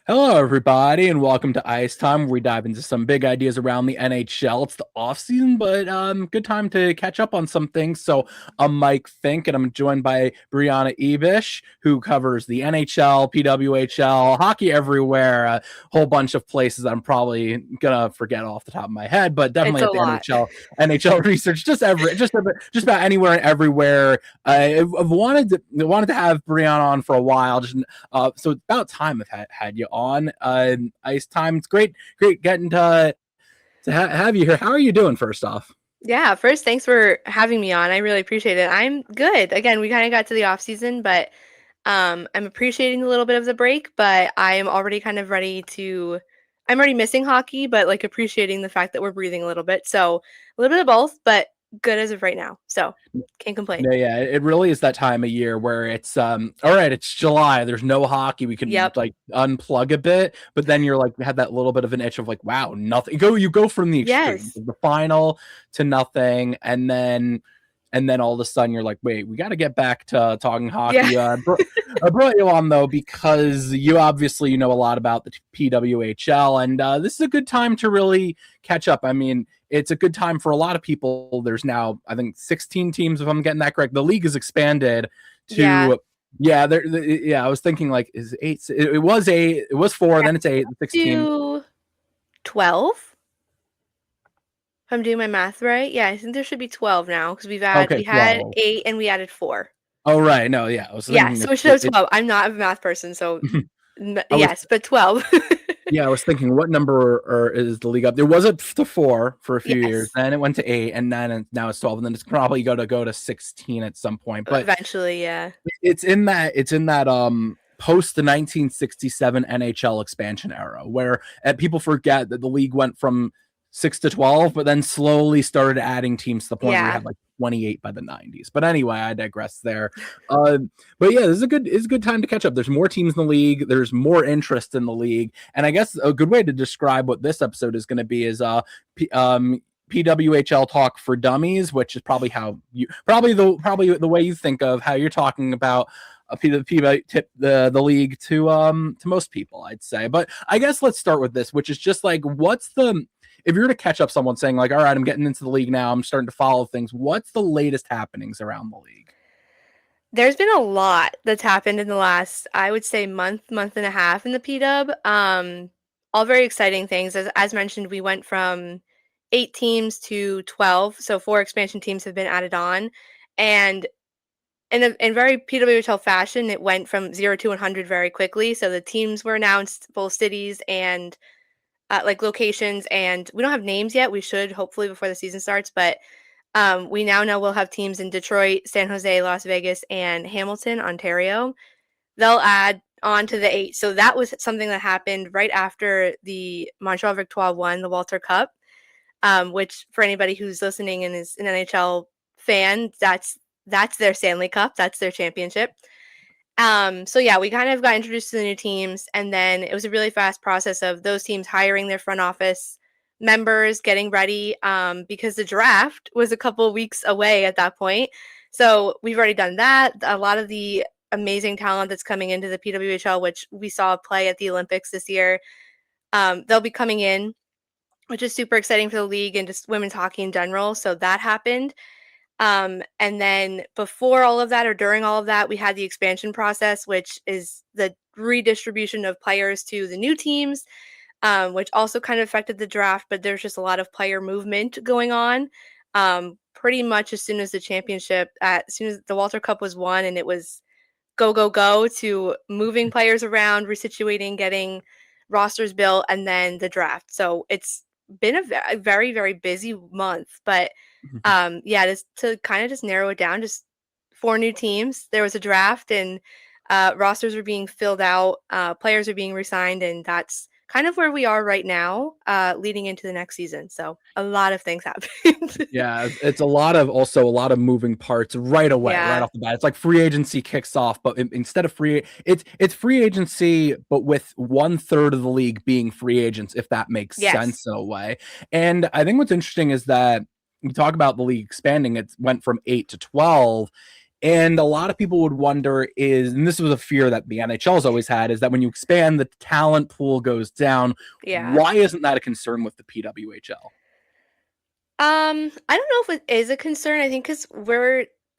Hello, everybody, and welcome to Ice Time, where we dive into some big ideas around the NHL. It's the off season, but good time to catch up on some things. So I'm Mike Fink, and I'm joined by Breanna Ebisch, who covers the NHL, PWHL, hockey everywhere, a whole bunch of places that I'm probably gonna forget off the top of my head, but It's definitely a at the lot. NHL research, just about anywhere and everywhere. I've wanted to have Breanna on for a while. So it's about time I've had you on Ice Time. It's great getting to have you here. How are you doing, first off? Yeah, first, thanks for having me on. I really appreciate it. I'm good. Again, we kind of got to the off season, but I'm appreciating a little bit of the break, but I am already kind of ready to. I'm already missing hockey, but like appreciating the fact that we're breathing a little bit. So a little bit of both, but good as of right now. So can't complain. No, yeah, it really is that time of year where it's all right, it's July, there's no hockey, we can Yep. like unplug a bit, but then you're like had that little bit of an itch of like, wow, nothing. You go from the extreme, Yes. the final to nothing, and then all of a sudden you're like, wait, we got to get back to talking Yeah. hockey. I brought you on though because you obviously know a lot about the PWHL, and this is a good time to really catch up. I mean, it's a good time for a lot of people. There's now, I think, 16 teams, if I'm getting that correct. The league has expanded Yeah. to, yeah, yeah. I was thinking like, is eight? It was eight. It was four. Yeah. Then it's eight. 16. Do 12. If I'm doing my math right. Yeah, I think there should be 12 now because Okay, we had 12. 8 and we added 4. Oh right, no, yeah. I was Yeah, thinking so we should have it 12. I'm not a math person, so I was yes, but 12. Yeah, I was thinking what number or is the league up? There was a to four for a few years, Yes, then it went to eight, and then now it's 12, and then it's probably go to 16 at some point. But eventually, yeah. it's in that post the 1967 NHL expansion era where people forget that the league went from 6 to 12, but then slowly started adding teams to the point where we Yeah. had like 28 by the 90s. But anyway, I digress there. Uh, but yeah, this is a good time to catch up. There's more teams in the league. There's more interest in the league, and I guess a good way to describe what this episode is going to be is P- um, PWHL talk for dummies, which is probably how you probably the way you think of how you're talking about the league to most people, I'd say. But I guess let's start with this, which is just like, what's the if you're to catch up someone saying like, all right, I'm getting into the league now, I'm starting to follow things. What's the latest happenings around the league? There's been a lot that's happened in the last, I would say, month and a half in the PW. All very exciting things. As mentioned, we went from 8 teams to 12, so 4 expansion teams have been added on, and in very PWHL fashion, it went from 0 to 100 very quickly. So the teams were announced, both cities and like locations, and we don't have names yet. We should hopefully before the season starts, but we now know we'll have teams in Detroit, San Jose, Las Vegas, and Hamilton, Ontario. They'll add on to the 8. So that was something that happened right after the Montreal Victoire won the Walter Cup, which for anybody who's listening and is an NHL fan, that's their Stanley Cup, that's their championship. So yeah, we kind of got introduced to the new teams, and then it was a really fast process of those teams hiring their front office members, getting ready, because the draft was a couple weeks away at that point. So we've already done that. A lot of the amazing talent that's coming into the PWHL, which we saw play at the Olympics this year, they'll be coming in, which is super exciting for the league and just women's hockey in general. So that happened. And then before all of that or during all of that, we had the expansion process, which is the redistribution of players to the new teams, which also kind of affected the draft, but there's just a lot of player movement going on. Pretty much as soon as as soon as the Walter Cup was won and it was go, go, go to moving players around, resituating, getting rosters built, and then the draft. So it's been a very, very busy month, but yeah, just to kind of just narrow it down, just 4 new teams. There was a draft, and rosters were being filled out, players are being resigned, and that's kind of where we are right now, leading into the next season. So a lot of things happened. Yeah, it's a lot of moving parts right away, right Yeah. off the bat. It's like free agency kicks off, but instead of it's free agency, but with 1/3 of the league being free agents, if that makes Yes. sense in a way. And I think what's interesting is that we talk about the league expanding. It went from 8 to 12. And a lot of people would wonder and this was a fear that the NHL has always had, is that when you expand, the talent pool goes down. Yeah. Why isn't that a concern with the PWHL? I don't know if it is a concern. I think because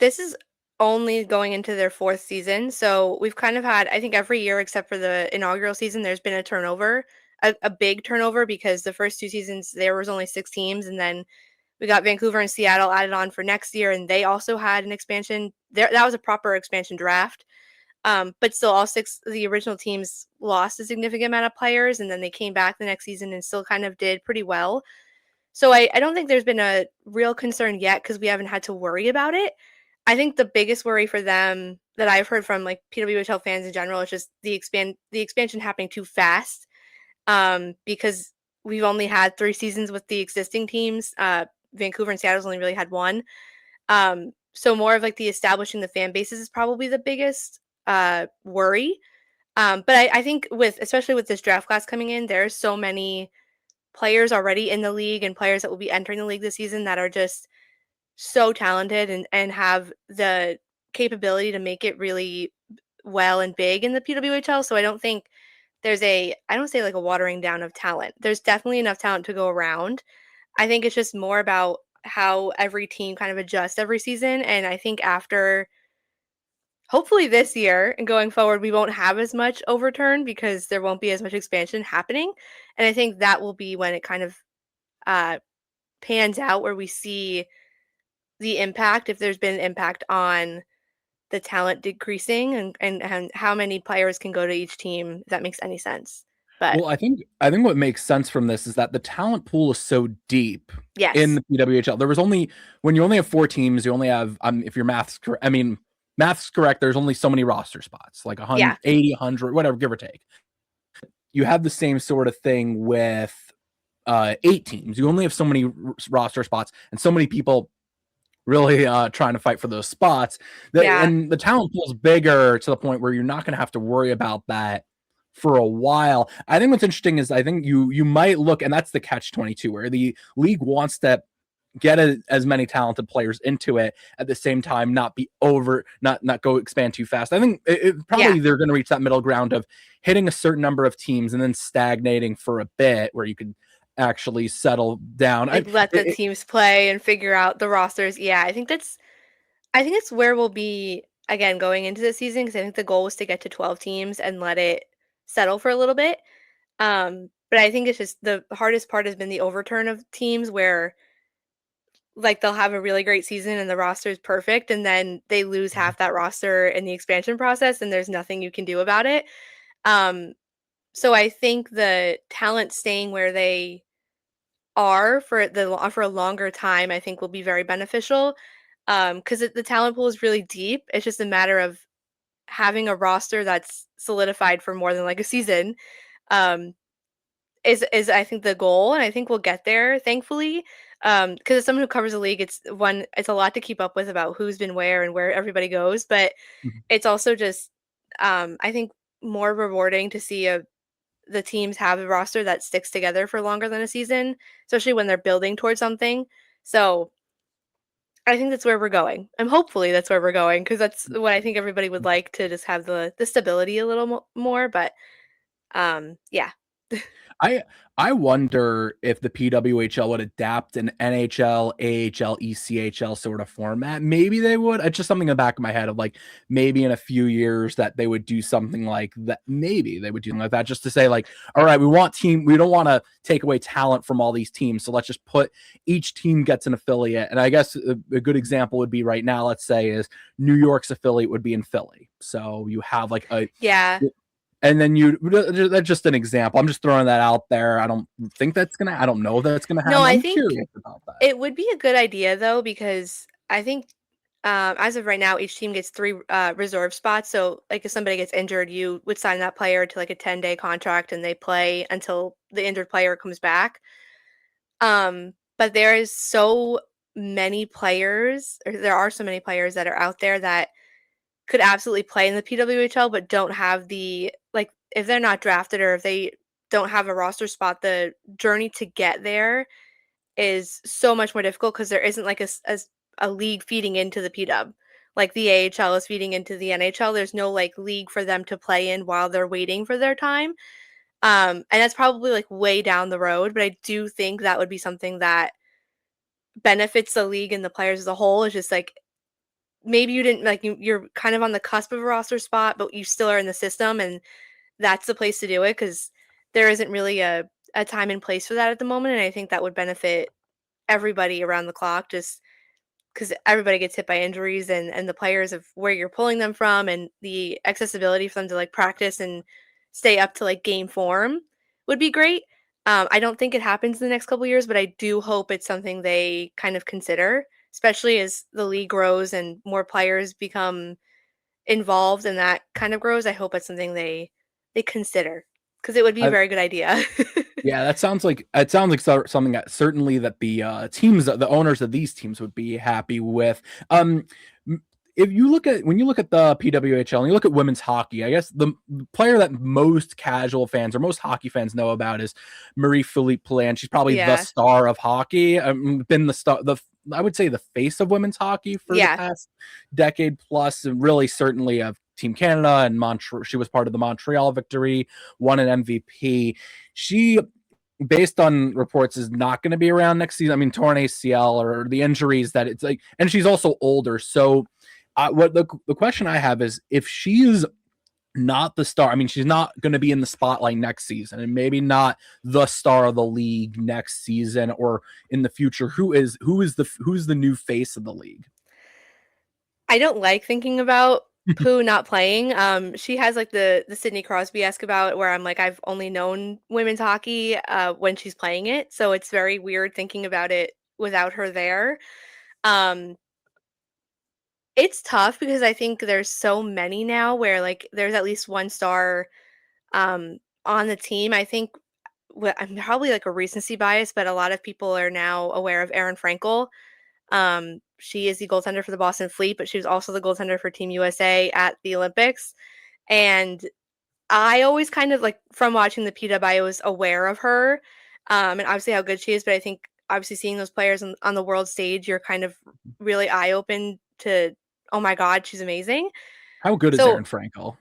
this is only going into their fourth season. So we've kind of had, I think every year except for the inaugural season, there's been a turnover, a big turnover because the first two seasons there was only 6 teams. And then we got Vancouver and Seattle added on for next year. And they also had an expansion there. That was a proper expansion draft. But still, all six of the original teams lost a significant amount of players. And then they came back the next season and still kind of did pretty well. So I don't think there's been a real concern yet because we haven't had to worry about it. I think the biggest worry for them that I've heard from like PWHL fans in general is just the expansion happening too fast. Because we've only had 3 seasons with the existing teams. Vancouver and Seattle's only really had one. So more of like the establishing the fan bases is probably the biggest worry. But I think especially with this draft class coming in, there's so many players already in the league and players that will be entering the league this season that are just so talented and have the capability to make it really well and big in the PWHL. So I don't think I don't say like a watering down of talent. There's definitely enough talent to go around. I think it's just more about how every team kind of adjusts every season. And I think after hopefully this year and going forward, we won't have as much overturn because there won't be as much expansion happening. And I think that will be when it kind of uh, pans out where we see the impact, if there's been an impact on the talent decreasing and how many players can go to each team, if that makes any sense. But Well, I think what makes sense from this is that the talent pool is so deep in yes. the PWHL. There was only when you only have 4 teams, you only have if your math's correct. I mean, math's correct. There's only so many roster spots, like Yeah. 180, 100, whatever, give or take. You have the same sort of thing with 8 teams. You only have so many roster spots and so many people really trying to fight for those spots. Yeah. And the talent pool is bigger to the point where you're not going to have to worry about that for a while. I think what's interesting is I think you might look, and that's the catch-22, where the league wants to get as many talented players into it at the same time, not go expand too fast. I think probably they're going to reach that middle ground of hitting a certain number of teams and then stagnating for a bit where you could actually settle down. Like let the teams play and figure out the rosters. Yeah, I think it's where we'll be again going into the season because I think the goal was to get to 12 teams and let it settle for a little bit. But I think it's just the hardest part has been the overturn of teams where like they'll have a really great season and the roster is perfect and then they lose half that roster in the expansion process and there's nothing you can do about it. Um, so I think the talent staying where they are for a longer time, I think will be very beneficial. Because the talent pool is really deep. It's just a matter of having a roster that's solidified for more than like a season. Um, is I think the goal, and I think we'll get there, thankfully. Because as someone who covers the league, it's a lot to keep up with about who's been where and where everybody goes, but it's also just I think more rewarding to see the teams have a roster that sticks together for longer than a season, especially when they're building towards something. So I think that's where we're going. And hopefully that's where we're going because that's what I think everybody would like to just have the stability a little more. But yeah. I I wonder if the PWHL would adapt an NHL, AHL, ECHL sort of format. Maybe they would. It's just something in the back of my head of like maybe in a few years that they would do something like that. Maybe they would do something like that just to say like, all right, we don't want to take away talent from all these teams. So let's just put each team gets an affiliate. And I guess a good example would be right now, let's say is New York's affiliate would be in Philly. So you have like Yeah. and then that's just an example. I'm just throwing that out there. I don't know if that's gonna No, happen. I I'm think curious about that. it would be a good idea though, because I think as of right now, each team gets 3 reserve spots. So, like, if somebody gets injured, you would sign that player to like a 10-day contract, and they play until the injured player comes back. But there is so many players, or there are so many players that are out there that could absolutely play in the PWHL, but don't have if they're not drafted or if they don't have a roster spot, the journey to get there is so much more difficult because there isn't like a league feeding into the PW. like the AHL is feeding into the NHL. There's no like league for them to play in while they're waiting for their time. And that's probably like way down the road, but I do think that would be something that benefits the league and the players as a whole. Is just like maybe you didn't like you're kind of on the cusp of a roster spot, but you still are in the system, and that's the place to do it because there isn't really a time and place for that at the moment. And I think that would benefit everybody around the clock just because everybody gets hit by injuries and the players of where you're pulling them from and the accessibility for them to like practice and stay up to like game form would be great. I don't think it happens in the next couple of years, but I do hope it's something they kind of consider, especially as the league grows and more players become involved and that kind of grows. I hope it's something they consider because it would be a very good idea. Yeah, that sounds like something that certainly that the teams, the owners of these teams would be happy with. If you look at when you look at the PWHL and you look at women's hockey, I guess the player that most casual fans or most hockey fans know about is Marie-Philippe Poulin. She's probably the star of hockey. Been the star, I would say the face of women's hockey for the past decade plus, and really certainly of Team Canada and Montreal. She was part of the Montreal victory, won an MVP. She, based on reports, is not going to be around next season. I mean, torn ACL or the injuries that it's like, and she's also older. So what the question I have is if she's not the star, I mean, she's not going to be in the spotlight next season and maybe not the star of the league next season or in the future. Who's the new face of the league? I don't like thinking about Pooh not playing. She has like the Sidney Crosby-esque about where I'm like, I've only known women's hockey when she's playing it. So it's very weird thinking about it without her there. Um, it's tough because I think there's so many now where like there's at least one star on the team. I think I'm probably like a recency bias, but a lot of people are now aware of Erin Frankel. She is the goaltender for the Boston Fleet, but she was also the goaltender for Team USA at the Olympics. And I always kind of like from watching the PW, I was aware of her and obviously how good she is. But I think obviously seeing those players on the world stage, you're kind of really eye open to, oh my God, she's amazing. How good is Erin Frankel?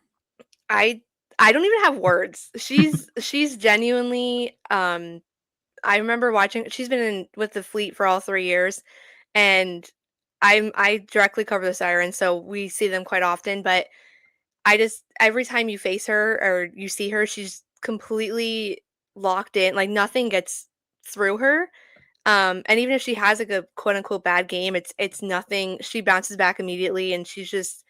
I I don't even have words. She's genuinely I remember watching she's been in with the Fleet for all 3 years and I directly cover the Sirens, so we see them quite often, but I just every time you face her or you see her, she's completely locked in, like nothing gets through her. And even if she has like a quote unquote bad game, it's nothing. She bounces back immediately and she's just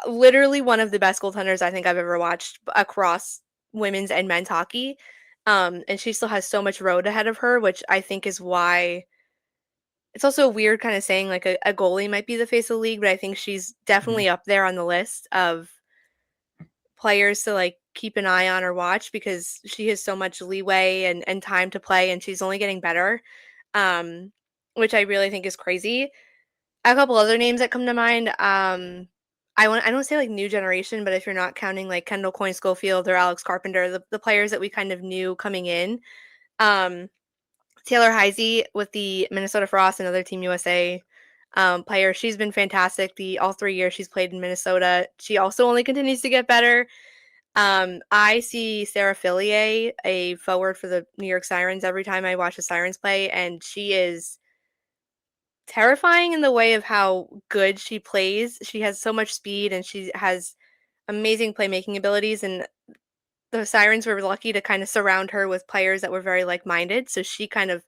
literally one of the best goaltenders I think I've ever watched across women's and men's hockey. And she still has so much road ahead of her, which I think is why it's also weird kind of saying like a goalie might be the face of the league, but I think she's definitely up there on the list of players to like keep an eye on or watch because she has so much leeway and time to play and she's only getting better. Which I really think is crazy. A couple other names that come to mind. I don't say like new generation, but if you're not counting like Kendall Coyne Schofield or Alex Carpenter, the players that we kind of knew coming in. Um, Taylor Heisey with the Minnesota Frost, another Team USA player. She's been fantastic all 3 years she's played in Minnesota. She also only continues to get better. I see Sarah Fillier, a forward for the New York Sirens, every time I watch the Sirens play, and she is terrifying in the way of how good she plays. She has so much speed and she has amazing playmaking abilities, and the Sirens were lucky to kind of surround her with players that were very like-minded, so she kind of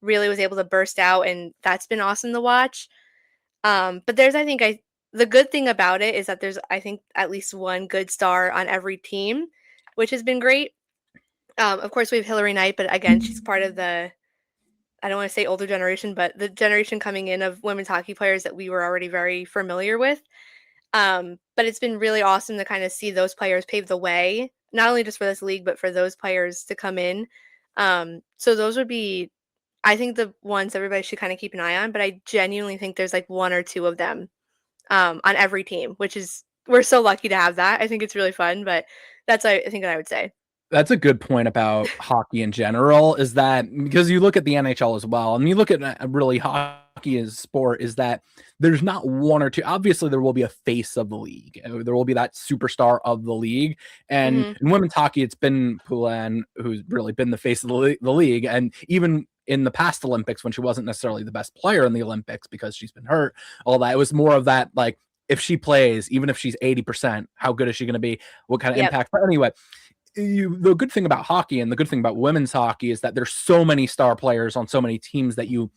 really was able to burst out, and that's been awesome to watch. But there's the good thing about it is that there's I think at least one good star on every team, which has been great. Of course we have Hillary Knight, but again, she's part of I don't want to say older generation, but the generation coming in of women's hockey players that we were already very familiar with. But it's been really awesome to kind of see those players pave the way, not only just for this league, but for those players to come in. So those would be, I think, the ones everybody should kind of keep an eye on. But I genuinely think there's like one or two of them on every team, which is we're so lucky to have that. I think it's really fun, but that's I think what I would say. That's a good point about hockey in general, is that because you look at the NHL as well, and you look at really hockey is sport is that there's not one or two. Obviously, there will be a face of the league. There will be that superstar of the league. And in women's hockey, it's been Poulin who's really been the face of the league. And even in the past Olympics, when she wasn't necessarily the best player in the Olympics because she's been hurt, all that, it was more of that, like, if she plays, even if she's 80%, how good is she going to be? What kind of impact? But anyway, the good thing about hockey and the good thing about women's hockey is that there's so many star players on so many teams that you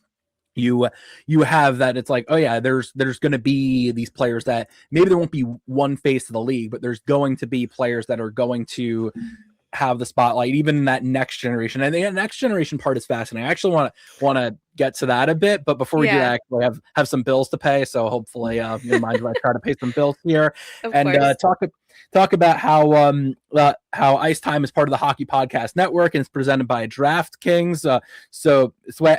have that it's like, oh yeah, there's going to be these players that maybe there won't be one face of the league, but there's going to be players that are going to have the spotlight, even in that next generation. And the next generation part is fascinating. I actually want to get to that a bit, but before we do that, I have some bills to pay, so hopefully you don't mind if I try to pay some bills here and talk about how Ice Time is part of the Hockey Podcast Network and it's presented by DraftKings. So it's where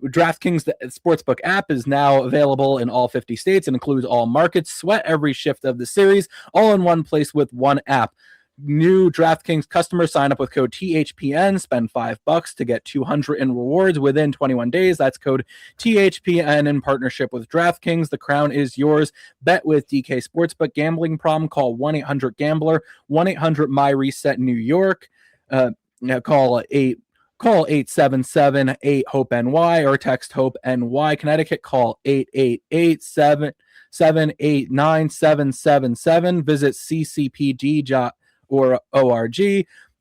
DraftKings, the sportsbook app, is now available in all 50 states and includes all markets. Sweat every shift of the series, all in one place with one app. New DraftKings customers sign up with code THPN, spend $5 to get $200 in rewards within 21 days. That's code THPN in partnership with DraftKings. The crown is yours. Bet with DK Sportsbook. Gambling problem? Call 1-800-GAMBLER, 1-800-MY-RESET New York. Call 877-8-HOPE-NY or text HOPE-NY. Connecticut, call 888-789-777. Visit ccpg.org.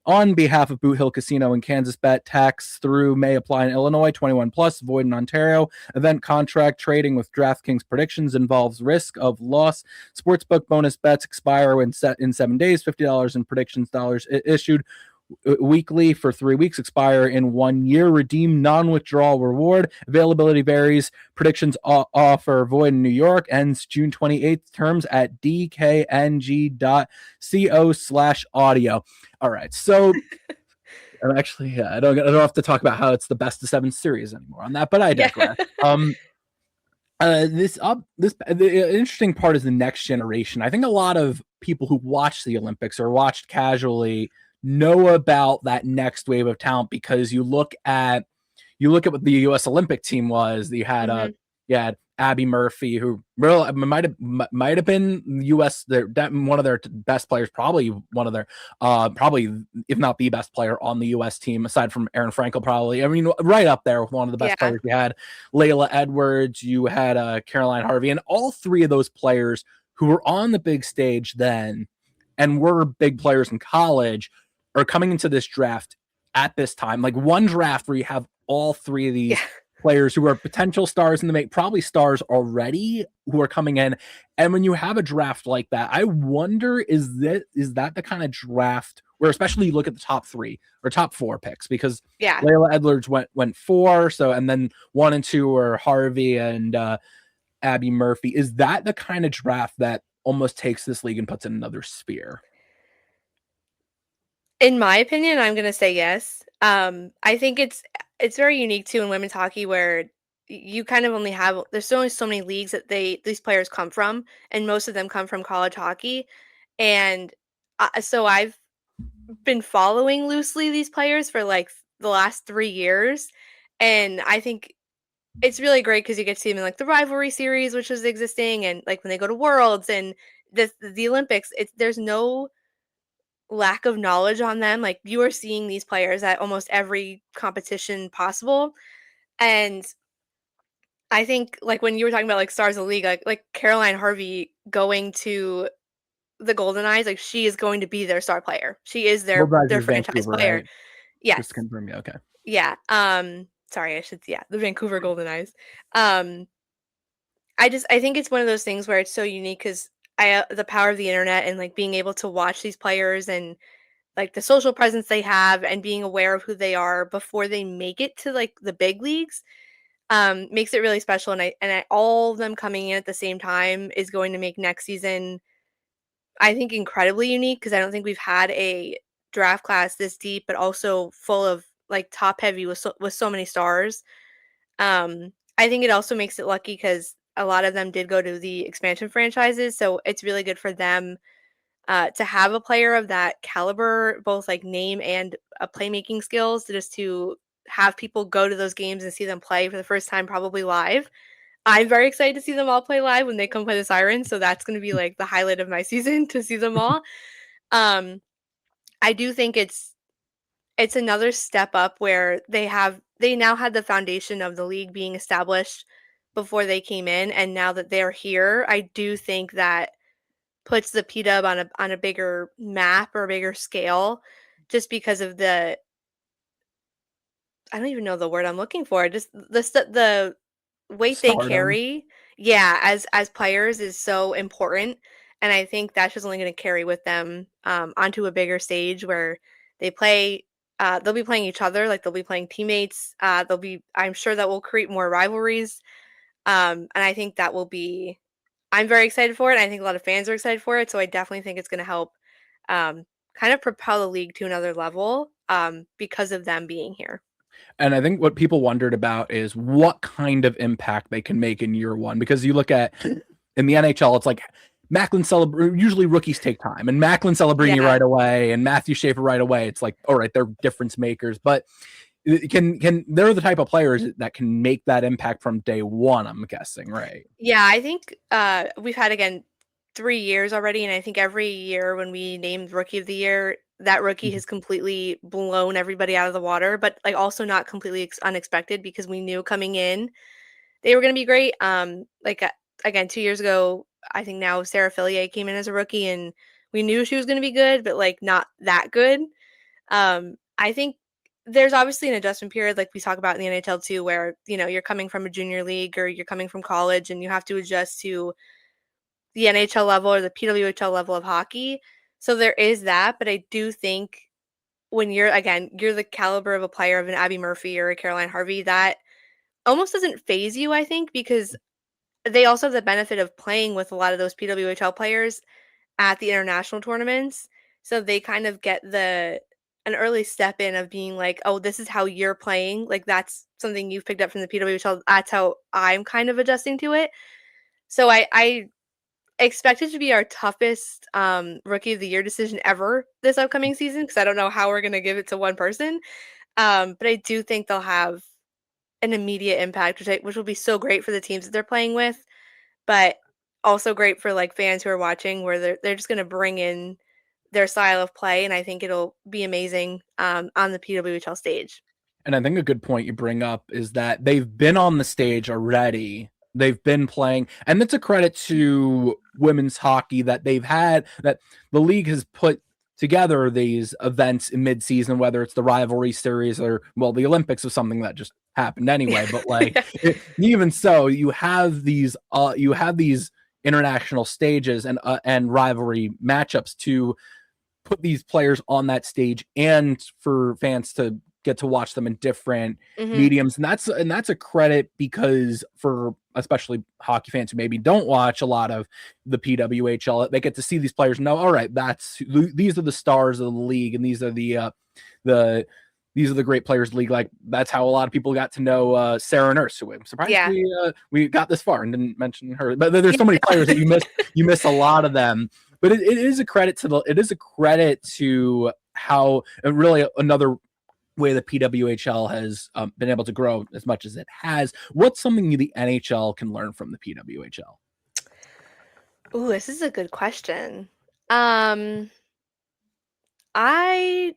On behalf of Boot Hill Casino and Kansas Bet, tax through may apply in Illinois, 21 plus, void in Ontario. Event contract trading with DraftKings predictions involves risk of loss. Sportsbook bonus bets expire in 7 days. $50 in predictions dollars issued weekly for 3 weeks, expire in 1 year. Redeem non-withdrawal reward. Availability varies. Predictions offer void in New York. Ends June 28th. Terms at dkng.co/audio. All right, so actually, I don't have to talk about how it's the best of 7 series anymore on that, but I digress. The interesting part is the next generation. I think a lot of people who watch the Olympics or watched casually know about that next wave of talent because you look at what the U.S. Olympic team was. You had Abby Murphy, who really might have been U.S. one of their best players, probably one of their probably if not the best player on the U.S. team aside from Aaron Frankel, probably. I mean, right up there with one of the best players. You had Layla Edwards, you had Caroline Harvey, and all three of those players who were on the big stage then and were big players in college are coming into this draft at this time. Like one draft where you have all three of these players who are potential stars in the make, probably stars already, who are coming in. And when you have a draft like that, I wonder, is that the kind of draft where, especially you look at the top 3 or top 4 picks, because Layla Edwards went 4. So, and then 1 and 2 are Harvey and Abby Murphy. Is that the kind of draft that almost takes this league and puts it in another sphere? In my opinion, I'm going to say yes. I think it's very unique too in women's hockey where you kind of only have, there's only so many leagues that these players come from, and most of them come from college hockey. And so I've been following loosely these players for like the last 3 years, and I think it's really great because you get to see them in like the rivalry series, which is existing, and like when they go to Worlds and the Olympics. There's no lack of knowledge on them. Like, you are seeing these players at almost every competition possible. And I think, like, when you were talking about like stars of the league, like Caroline Harvey going to the Golden Eyes, like, she is going to be their star player. She is their franchise Vancouver, player. right? Yes. Just confirm me. Okay. Yeah. Sorry, the Vancouver Golden Eyes. I think it's one of those things where it's so unique because the power of the internet and like being able to watch these players and like the social presence they have and being aware of who they are before they make it to like the big leagues makes it really special. And all of them coming in at the same time is going to make next season, I think, incredibly unique because I don't think we've had a draft class this deep, but also full of like top heavy with so many stars. I think it also makes it lucky because a lot of them did go to the expansion franchises, so it's really good for them to have a player of that caliber, both like name and playmaking skills, to have people go to those games and see them play for the first time, probably live. I'm very excited to see them all play live when they come play the Sirens. So that's going to be like the highlight of my season to see them all. Um, I do think it's another step up where they now had the foundation of the league being established before they came in, and now that they're here, I do think that puts the PW on a bigger map or a bigger scale, just because of the I don't even know the word I'm looking for. Just the weight they Stardom. carry, yeah, as players is so important, and I think that's just only going to carry with them onto a bigger stage where they play. They'll be playing each other, like they'll be playing teammates. They'll be. I'm sure that will create more rivalries, and I think that will be. I'm very excited for it. I think a lot of fans are excited for it, so I definitely think it's going to help, kind of propel the league to another level, because of them being here. And I think what people wondered about is what kind of impact they can make in year one. Because you look at in the NHL, it's like Macklin usually rookies take time, and Macklin Celebrini Yeah. right away, and Matthew Schaefer right away. It's like, all right, they're difference makers, but can they're the type of players that can make that impact from day one, I'm guessing, right? Yeah, I think we've had again 3 years already, and I think every year when we named Rookie of the Year, that rookie Mhm. has completely blown everybody out of the water, but like also not completely unexpected because we knew coming in they were going to be great. Again, 2 years ago, I think now Sarah Fillier came in as a rookie, and we knew she was going to be good, but like not that good. I think there's obviously an adjustment period, like we talk about in the NHL too, where you're coming from a junior league or you're coming from college, and you have to adjust to the NHL level or the PWHL level of hockey. So there is that, but I do think when you're the caliber of a player of an Abby Murphy or a Caroline Harvey, that almost doesn't phase you, I think, because they also have the benefit of playing with a lot of those PWHL players at the international tournaments. So they kind of get an early step in of being like, oh, this is how you're playing. Like that's something you've picked up from the PWHL. That's how I'm kind of adjusting to it. So I expect it to be our toughest rookie of the year decision ever this upcoming season because I don't know how we're gonna give it to one person. But I do think they'll have an immediate impact, which will be so great for the teams that they're playing with, but also great for like fans who are watching where they're just gonna bring in their style of play, and I think it'll be amazing on the PWHL stage. And I think a good point you bring up is that they've been on the stage already. They've been playing, and it's a credit to women's hockey that they've had that the league has put together these events in mid-season, whether it's the rivalry series or the Olympics was something that just happened anyway. But like Yeah. even so, you have these international stages and rivalry matchups to put these players on that stage and for fans to get to watch them in different Hmm. mediums, and that's a credit because for especially hockey fans who maybe don't watch a lot of the PWHL, they get to see these players and know, all right, these are the stars of the league, and these are the these are the great players of the league. Like that's how a lot of people got to know Sarah Nurse, who I'm surprised Yeah. we got this far and didn't mention her. But there's Yeah. so many players that you miss a lot of them. But it is a credit to how really another way the PWHL has been able to grow as much as it has. What's something the NHL can learn from the PWHL? Ooh, this is a good question. Um, I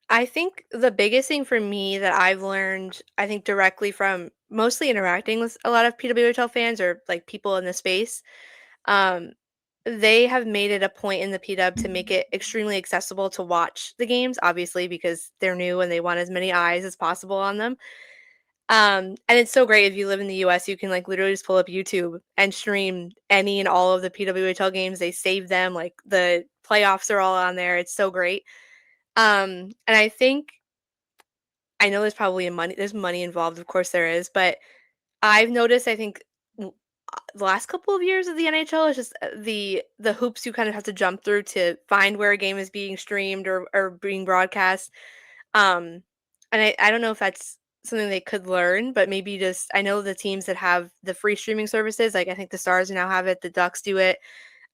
I think the biggest thing for me that I've learned, I think directly from mostly interacting with a lot of PWHL fans or like people in the space, um, they have made it a point in the PW to make it extremely accessible to watch the games, obviously because they're new and they want as many eyes as possible on them. And it's so great if you live in the US, you can like literally just pull up YouTube and stream any and all of the PWHL games. They save them, like the playoffs are all on there. It's so great. And I think I know there's money involved, of course there is, but I've noticed I think the last couple of years of the NHL is just the hoops you kind of have to jump through to find where a game is being streamed or being broadcast. Um, and I don't know if that's something they could learn, but maybe just I know the teams that have the free streaming services, like I think the Stars now have it, the Ducks do it.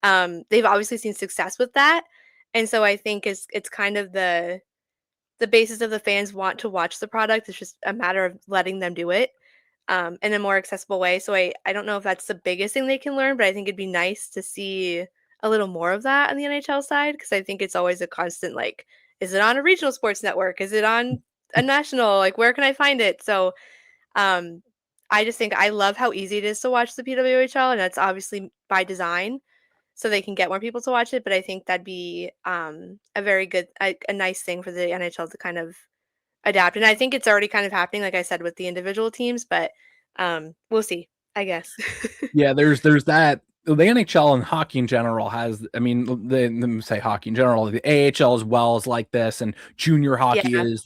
They've obviously seen success with that. And so I think it's kind of the basis of the fans want to watch the product. It's just a matter of letting them do it. in a more accessible way. So I don't know if that's the biggest thing they can learn, but I think it'd be nice to see a little more of that on the NHL side because I think it's always a constant like, is it on a regional sports network? Is it on a national? Like, where can I find it? So um, I just think I love how easy it is to watch the PWHL, and that's obviously by design so they can get more people to watch it. But I think that'd be a very good, a nice thing for the NHL to kind of adapt. And I think it's already kind of happening, like I said, with the individual teams, but we'll see, I guess. Yeah, there's that. The NHL and hockey in general has, I mean, let me say hockey in general, the AHL as well is like this, and junior hockey Yeah, is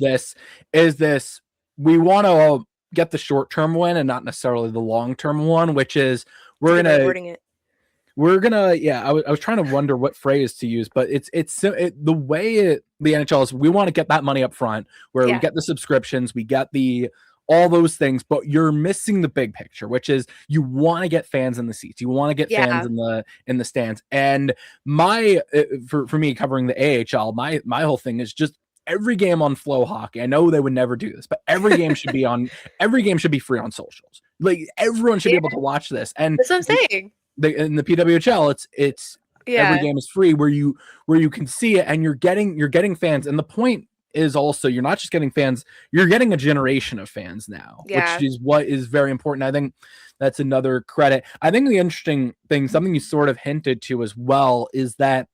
this. We want to get the short term win and not necessarily the long term one, which is it's a we're good way of gonna wording it. yeah, I was trying to wonder what phrase to use, but the way the NHL is, we want to get that money up front where we Yeah, get the subscriptions, we get the all those things, but you're missing the big picture, which is you want to get fans in the seats, you want to get fans yeah, in the stands. And my for me covering the AHL, my whole thing is just every game on Flow Hockey. I know they would never do this, but every game should be free on socials. Like everyone should be yeah. able to watch this. And That's what I'm saying. in the PWHL, it's every Yeah, game is free where you can see it and you're getting fans. And the point is also you're not just getting fans, you're getting a generation of fans now, which yeah, is what is very important. I think that's another credit. I think the interesting thing, something you sort of hinted to as well, is that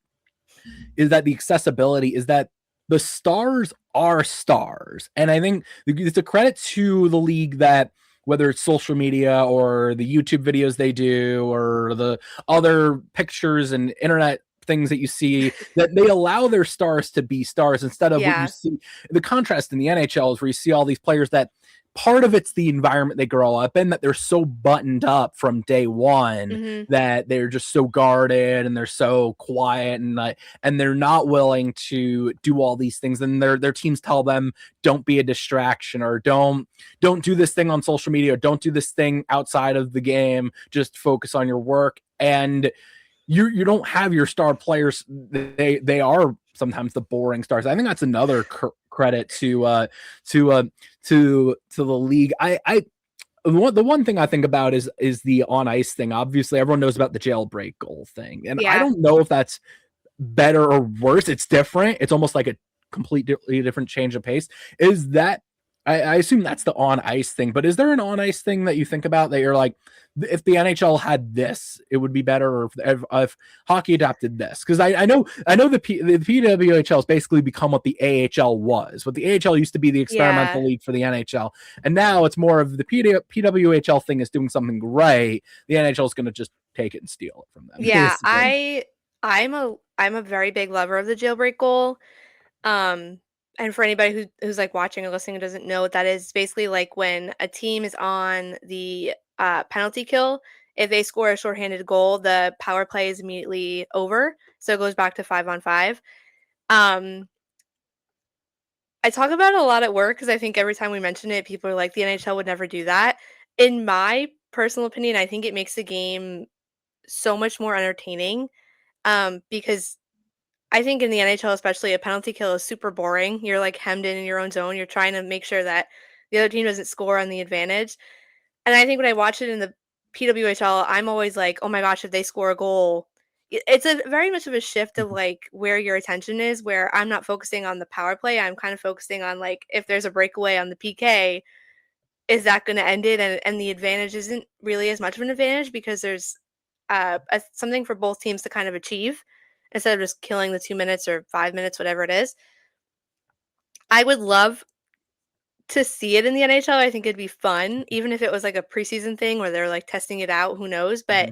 the accessibility is that the stars are stars. And I think it's a credit to the league that whether it's social media or the YouTube videos they do or the other pictures and internet things that you see, that they allow their stars to be stars instead of what you yeah. see. The contrast in the NHL is where you see all these players that part of it's the environment they grow up in, that they're so buttoned up from day one Hmm. that they're just so guarded and they're so quiet and they're not willing to do all these things. And their teams tell them don't be a distraction or don't do this thing on social media, or don't do this thing outside of the game, just focus on your work. And you don't have your star players. They are sometimes the boring stars. I think that's another credit to the league. I the one thing I think about is the on ice thing. Obviously, everyone knows about the jailbreak goal thing, and I Yeah. don't know if that's better or worse. It's different. It's almost like a completely different change of pace. Is that I assume that's the on ice thing, but is there an on ice thing that you think about that you're like, if the NHL had this, it would be better, or if hockey adopted this? Because I know the PWHL has basically become what the AHL was. What the AHL used to be the Yeah. experimental league for the NHL, and now it's more of the PWHL thing is doing something right. The NHL is going to just take it and steal it from them, Yeah. basically. I'm a very big lover of the jailbreak goal. Um, and for anybody who's like watching or listening and doesn't know what that is, basically like when a team is on the penalty kill, if they score a shorthanded goal, the power play is immediately over. So it goes back to 5-on-5. Um, I talk about it a lot at work because I think every time we mention it, people are like, the NHL would never do that. In my personal opinion, I think it makes the game so much more entertaining because I think in the NHL, especially, a penalty kill is super boring. You're like hemmed in your own zone. You're trying to make sure that the other team doesn't score on the advantage. And I think when I watch it in the PWHL, I'm always like, oh my gosh, if they score a goal, it's a very much of a shift of like where your attention is, where I'm not focusing on the power play. I'm kind of focusing on like if there's a breakaway on the PK, is that going to end it? And the advantage isn't really as much of an advantage because there's something for both teams to kind of achieve instead of just killing the 2 minutes or 5 minutes, whatever it is. I would love to see it in the NHL. I think it'd be fun, even if it was like a preseason thing where they're like testing it out. Who knows? But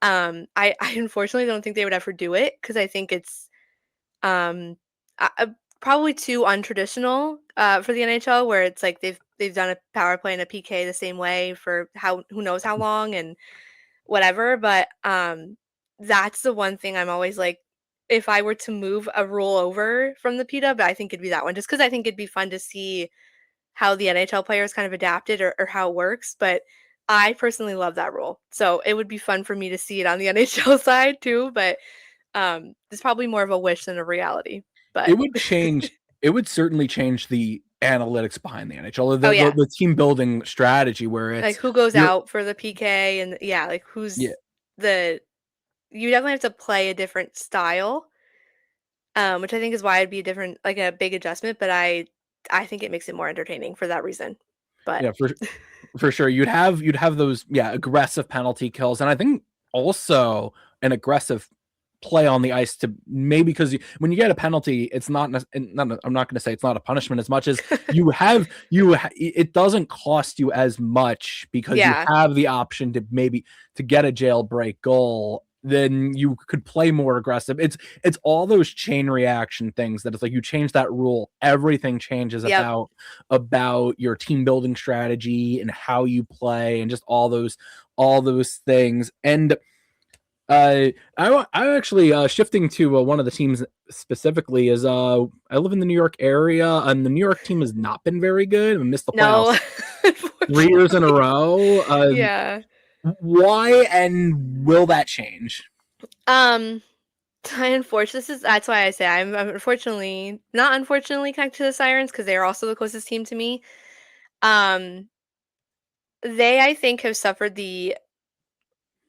Mhm. I unfortunately don't think they would ever do it because I think it's um, probably too untraditional for the NHL, where it's like they've done a power play and a PK the same way for how who knows how long and whatever. But that's the one thing I'm always like, if I were to move a rule over from the PW, I think it'd be that one, just because I think it'd be fun to see how the NHL players kind of adapted or how it works. But I personally love that rule, so it would be fun for me to see it on the NHL side too. But it's probably more of a wish than a reality. But It would change. It would certainly change analytics behind the NHL, Oh yeah, the team building strategy where like it's who goes you're out for the PK and yeah, like yeah who's the you definitely have to play a different style, which I think is why it'd be a different like a big adjustment, but I think it makes it more entertaining for that reason. But yeah for sure you'd have those aggressive penalty kills, and I think also an aggressive play on the ice to maybe because when you get a penalty, it's not, I'm not going to say it's not a punishment as much as it doesn't cost you as much because you yeah, have the option to maybe to get a jailbreak goal. Then you could play more aggressive. It's all those chain reaction things that it's like you change that rule, everything changes yep, about your team building strategy and how you play and just all those things. And I actually shifting to one of the teams specifically is I live in the New York area, and the New York team has not been very good and missed the no, playoffs 3 years in a unfortunately, row. yeah. Why and will that change? Um, that's why I say I'm unfortunately not unfortunately connected to the Sirens because they are also the closest team to me. Um, they I think have suffered the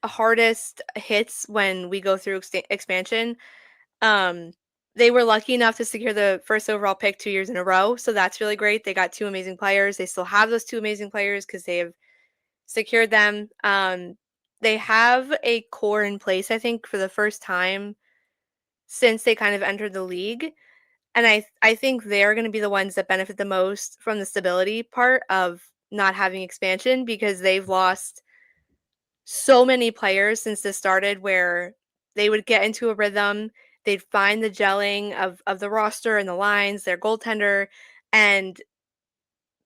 hardest hits when we go through expansion. Um, they were lucky enough to secure the first overall pick 2 years in a row, so that's really great. They got 2 amazing players. They still have those 2 amazing players because they have secured them. They have a core in place, I think, for the first time since they kind of entered the league. And I think they're going to be the ones that benefit the most from the stability part of not having expansion because they've lost so many players since this started where they would get into a rhythm, they'd find the gelling of the roster and the lines, their goaltender, and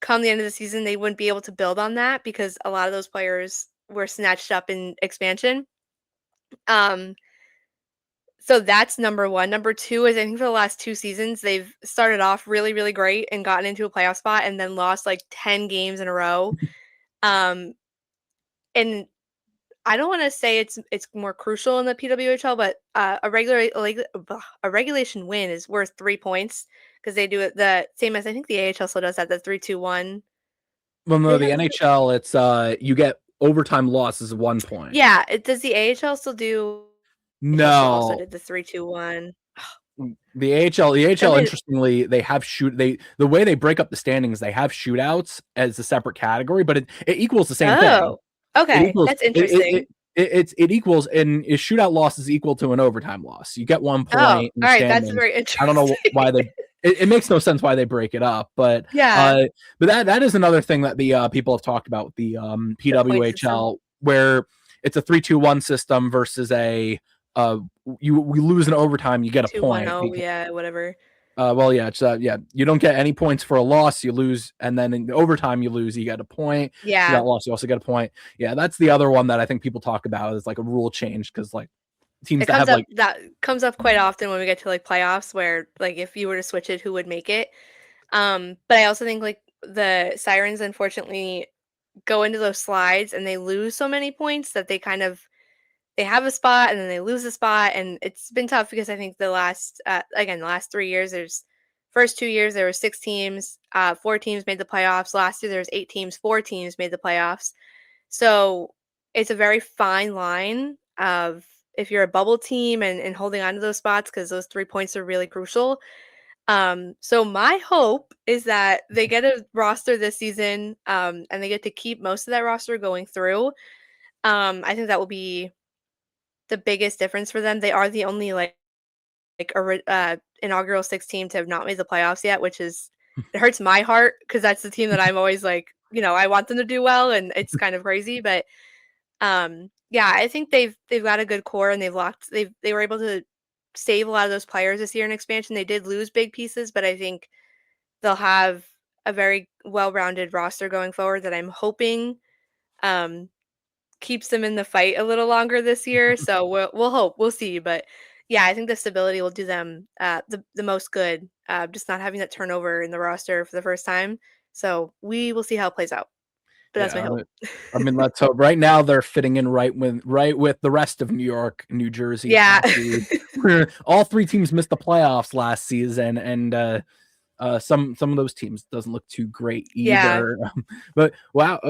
come the end of the season they wouldn't be able to build on that because a lot of those players were snatched up in expansion. Um so that's number 1. Number 2 is I think for the last 2 seasons they've started off really really great and gotten into a playoff spot and then lost like 10 games in a row. Um and I don't wanna say it's more crucial in the PWHL, but, a regulation win is worth 3 points because they do it the same as I think the AHL still does that, the 3-2-1. Well, Do no, they the have the NHL, it's you get overtime losses of 1 point. Yeah, does the AHL still do AHL should have also No, did the 3-2-1. The That AHL, made it interestingly, they have the way they break up the standings, they have shootouts as a separate category, but it equals the same thing. Oh, It okay, equals that's interesting. it equals and a shootout loss is equal to an overtime loss. You get 1 point Oh, in the alright, that's standings. very I don't know interesting. why it makes no sense why they break it up, Yeah, that is another thing that the people have talked about with the the point system. PWHL, where it's a 3-2-1 system versus a uh we lose in overtime, you get a point. 2-1-0, yeah, whatever. Well, yeah, it's you don't get any points for a loss, you lose, and then in overtime you lose, you get a point. For Yeah. that loss, you also get a point. Yeah, that's the other one that I think people talk about is like a rule change because like teams It that comes have up like that comes up quite often when we get to, like, playoffs where, like, if you were to switch it, who would make it? But I also think, like, the Sirens unfortunately go into those slides and they lose so many points that they have a spot and then they lose a spot, and it's been tough because I think the last 3 years, there's first 2 years, there were 6 teams, 4 teams made the playoffs. Last year, there was 8 teams, 4 teams made the playoffs. So, it's a very fine line of if you're a bubble team and holding on to those spots because those 3 points are really crucial. So my hope is that they get a roster this season, and they get to keep most of that roster going through. I think that will be the biggest difference for them. They are the only, inaugural 6 team to have not made the playoffs yet, which is it hurts my heart because that's the team that I'm always like, I want them to do well, and it's kind of crazy, but yeah, I think they've got a good core and they were able to save a lot of those players this year in expansion. They did lose big pieces, but I think they'll have a very well-rounded roster going forward that I'm hoping um keeps them in the fight a little longer this year. So we'll hope. We'll see, but yeah, I think the stability will do them the most good. Just not having that turnover in the roster for the first time. So we will see how it plays out. But that's my yeah. hope. I mean, let's hope. Right now, they're fitting in right with the rest of New York, New Jersey, Yeah. Tennessee. Where all 3 teams missed the playoffs last season, and some of those teams doesn't look too great Yeah. either. But wow,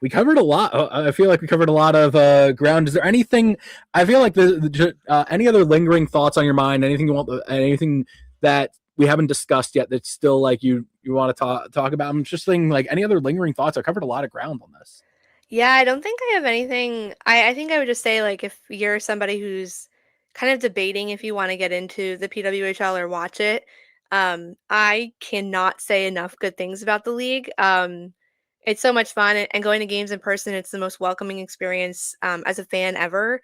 we covered a lot. I feel like we covered a lot of ground. Is there anything? I feel like any other lingering thoughts on your mind? Anything you want? Anything that we haven't discussed yet that's still like you want to talk about? I'm just thinking like any other lingering thoughts. I covered a lot of ground on this. Yeah, I don't think I have anything. I think I would just say, like, if you're somebody who's kind of debating if you want to get into the PWHL or watch it, I cannot say enough good things about the league. It's so much fun, and going to games in person, it's the most welcoming experience as a fan ever.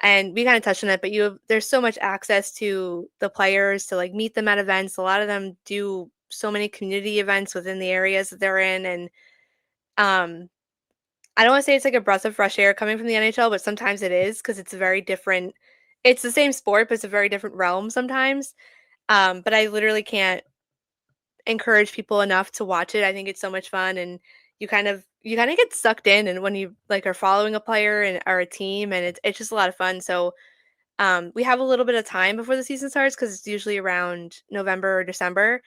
And we kind of touched on it, but there's so much access to the players to like meet them at events. A lot of them do so many community events within the areas that they're in, and um, I don't wanna say it's like a breath of fresh air coming from the NHL, but sometimes it is because it's a very different it's the same sport, but it's a very different realm sometimes. But I literally can't encourage people enough to watch it. I think it's so much fun, and you kinda get sucked in, and when you, like, are following a player and or a team, and it's just a lot of fun. So we have a little bit of time before the season starts because it's usually around November or December.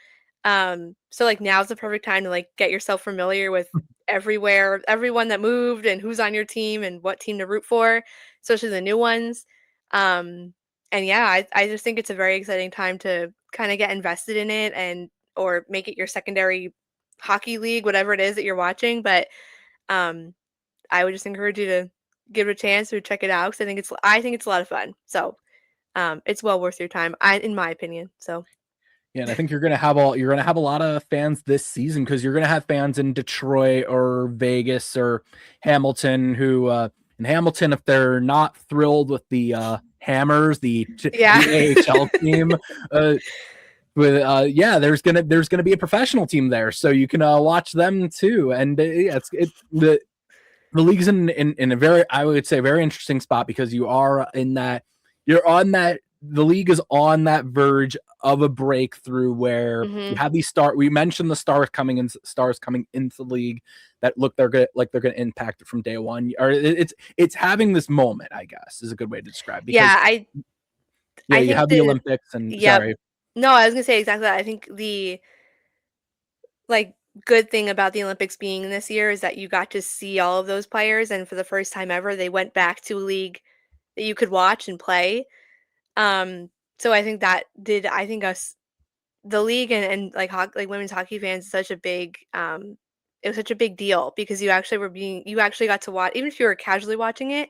So like now's the perfect time to like get yourself familiar with everyone that moved and who's on your team and what team to root for, especially the new ones. Um, and yeah, I just think it's a very exciting time to kind of get invested in it and or make it your secondary hockey league, whatever it is that you're watching. But um, I would just encourage you to give it a chance or check it out because I think it's a lot of fun. So it's well worth your time, in my opinion. So Yeah, and I think you're gonna have a lot of fans this season because you're gonna have fans in Detroit or Vegas or Hamilton who in Hamilton, if they're not thrilled with the Hammers, yeah, the AHL team, uh, but yeah, there's gonna be a professional team there, so you can watch them too. And yeah, the league's in a very, I would say, very interesting spot because you're on that the league is on that verge of a breakthrough where you hmm have we mentioned the stars coming into the league that look they're gonna impact it from day one, or it's having this moment, I guess, is a good way to describe, because yeah. I yeah, I you think have the the Olympics and yep. sorry. No, I was gonna say exactly that. I think the like good thing about the Olympics being this year is that you got to see all of those players, and for the first time ever, they went back to a league that you could watch and play. Um, so I think that did I think us the league and like like women's hockey fans is such a big it was such a big deal because you actually got to watch, even if you were casually watching it,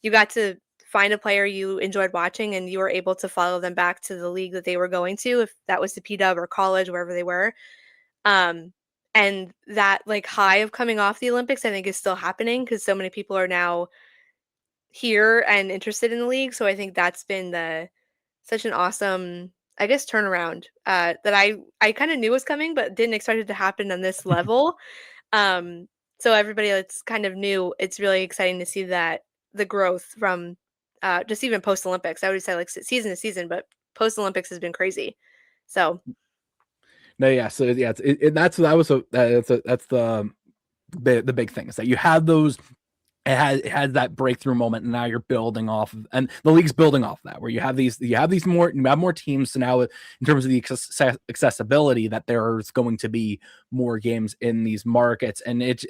you got to find a player you enjoyed watching and you were able to follow them back to the league that they were going to, if that was the PW or college, wherever they were. Um and that like high of coming off the Olympics I think is still happening because so many people are now here and interested in the league. So I think that's been the such an awesome, I guess, turnaround, that I kinda knew was coming, but didn't expect it to happen on this level. Um, so everybody that's kind of new, it's really exciting to see that the growth from, just even post-Olympics. I would say, like, season to season, but post-Olympics has been crazy. So, No, yeah, so yeah, that's that was that's the big thing is that you had those it has that breakthrough moment, and now you're building off of, and the league's building off that, where you have more teams. So now in terms of the accessibility, that there's going to be more games in these markets, and it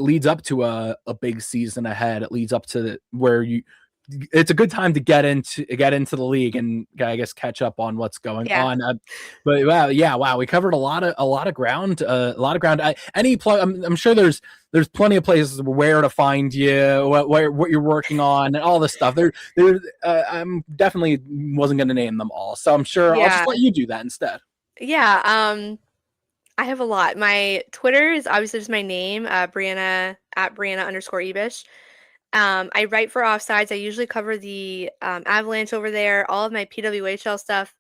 leads up to a big season ahead. It leads up to where it's a good time to get into the league and I guess catch up on what's going yeah. on. But wow, yeah, wow, we covered a lot of ground, a lot of ground. I'm sure there's plenty of places where to find you, what you're working on, and all this stuff. I'm definitely wasn't going to name them all, so I'm sure I'll just Yeah. let you do that instead. Yeah, I have a lot. My Twitter is obviously just my name, Breanna @Breanna_Ebisch. I write for Offsides. I usually cover the Avalanche over there. All of my PWHL stuff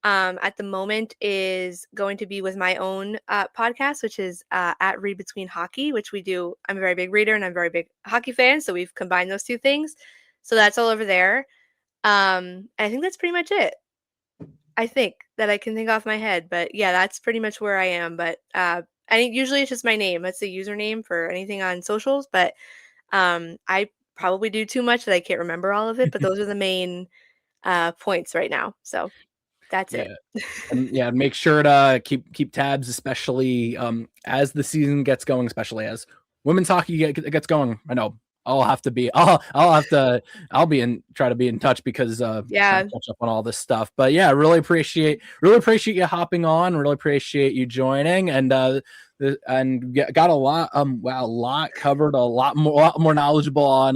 at the moment is going to be with my own podcast, which is at Read Between Hockey, which we do. I'm a very big reader and I'm a very big hockey fan, so we've combined those two things. So that's all over there. I think that's pretty much it. I think that I can think off my head, but yeah, that's pretty much where I am. But I think usually it's just my name. That's the username for anything on socials. But I probably do too much that I can't remember all of it. But those are the main points right now. So That's Yeah. it. And yeah, make sure to keep tabs, especially as the season gets going, especially as women's hockey gets going. I know I'll be try to be in touch because trying Yeah. to catch up on all this stuff. But yeah, really appreciate you hopping on. Really appreciate you joining, and got a lot a lot covered, a lot more knowledgeable on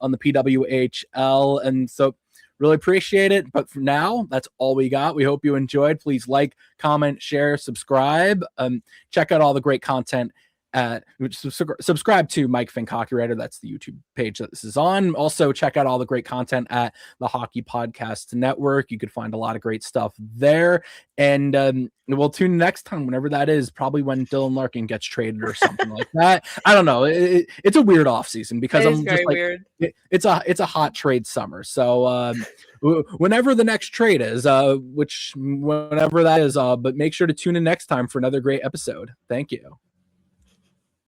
the PWHL, and so really appreciate it. But for now, that's all we got. We hope you enjoyed. Please like, comment, share, subscribe. Check out all the great content. Subscribe to Mike Fink Hockey Writer. That's the YouTube page that this is on. Also, check out all the great content at the Hockey Podcast Network. You could find a lot of great stuff there. And we'll tune next time, whenever that is, probably when Dylan Larkin gets traded or something like that. I don't know. It's a weird off season because I'm just like, weird. It's a hot trade summer. So whenever the next trade is, whenever that is, but make sure to tune in next time for another great episode. Thank you.